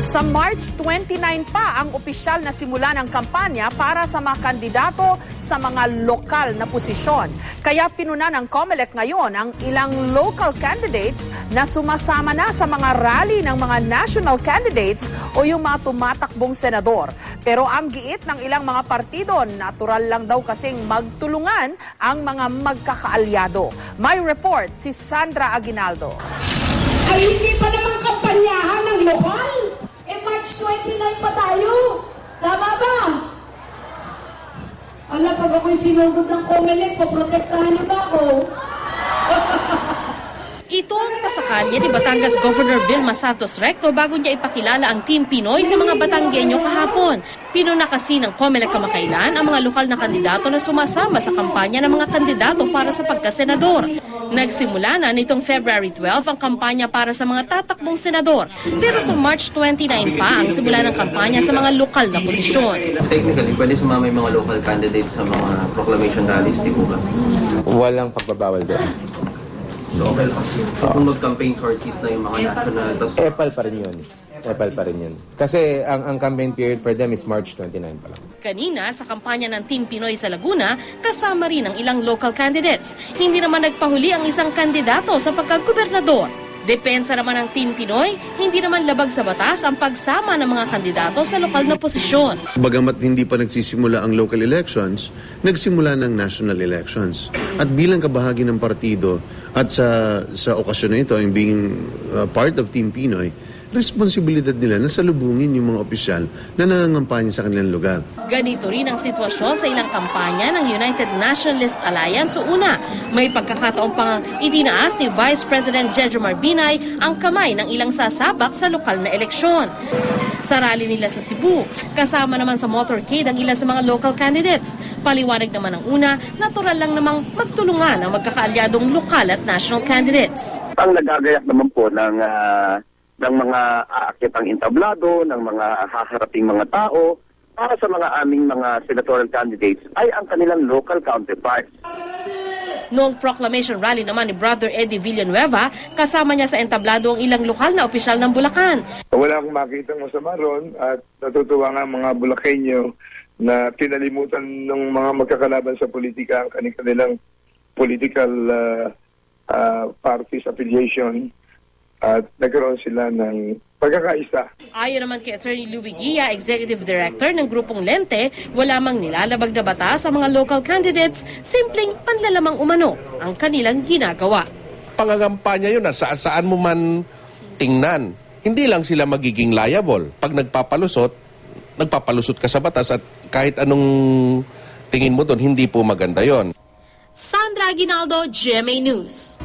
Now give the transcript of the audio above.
Sa March 29 pa ang opisyal na simula ng kampanya para sa mga kandidato sa mga lokal na posisyon. Kaya pinuna ng COMELEC ngayon ang ilang local candidates na sumasama na sa mga rally ng mga national candidates o yung mga tumatakbong senador. Pero ang giit ng ilang mga partido, natural lang daw kasing magtulungan ang mga magkakaalyado. May report si Sandra Aguinaldo. Ay hindi pa naman kampanyahan ng lokal. March 29 pa tayo. Tama ba? Ala, pag ako'y sinugod ng COMELEC, poprotektahan niyo ba ako? Ito ang pasakalya ni Batangas Governor Vilma Santos Recto bago niya ipakilala ang Team Pinoy sa mga Batanggenyo kahapon. Pinuna kasi ng COMELEC kamakailan ang mga lokal na kandidato na sumasama sa kampanya ng mga kandidato para sa pagkasenador. Nagsimula na nitong February 12 ang kampanya para sa mga tatakbong senador. Pero sa March 29 pa ang simula ng kampanya sa mga lokal na posisyon. Technically, pwede sumama yung mga local candidates sa mga proclamation rallies, di po ba? Walang pagbabawal doon. Okay lang. So kung mag-campaign sorties na yung mga national... Epal pa rin yun. Epal pa rin yun. Kasi ang campaign period for them is March 29 pa lang. Kanina sa kampanya ng Team Pinoy sa Laguna, kasama rin ang ilang local candidates. Hindi naman nagpahuli ang isang kandidato sa pagkagobernador. Depensa naman ng Team Pinoy, hindi naman labag sa batas ang pagsama ng mga kandidato sa lokal na posisyon. Bagamat hindi pa nagsisimula ang local elections, nagsimula ng national elections. At bilang kabahagi ng partido at sa okasyon na ito, ang being part of Team Pinoy, responsibilidad nila na salubungin yung mga opisyal na nangangampanya sa kanilang lugar. Ganito rin ang sitwasyon sa ilang kampanya ng United Nationalist Alliance. Una, may pagkakataon pang itinaas ni Vice President Jedjo Marbinay ang kamay ng ilang sasabak sa lokal na eleksyon. Sa rally nila sa Cebu, kasama naman sa motorcade ang ilan sa mga local candidates. Paliwanag naman ang una, natural lang namang magtulungan ang magkakaalyadong lokal at national candidates. Ang nagagayak naman po ng mga aakitang entablado, ng mga haharaping mga tao, para sa mga aming mga senatorial candidates ay ang kanilang local counterparts. Noong proclamation rally naman ni Brother Eddie Villanueva, kasama niya sa entablado ang ilang lokal na opisyal ng Bulacan. Wala akong makitang masama ron at natutuwa nga mga Bulakenyo na pinalimutan ng mga magkakalaban sa politika ang kanilang political parties affiliation. At nagkaroon sila ng pagkakaisa. Ayon naman kay Attorney Louie Guia, Executive Director ng Grupong Lente, wala mang nilalabag na batas sa mga local candidates, simpleng panlalamang umano ang kanilang ginagawa. Pangangampanya yun na saan mo man tingnan. Hindi lang sila magiging liable. Pag nagpapalusot ka sa batas at kahit anong tingin mo doon, hindi po maganda yon. Sandra Aguinaldo, GMA News.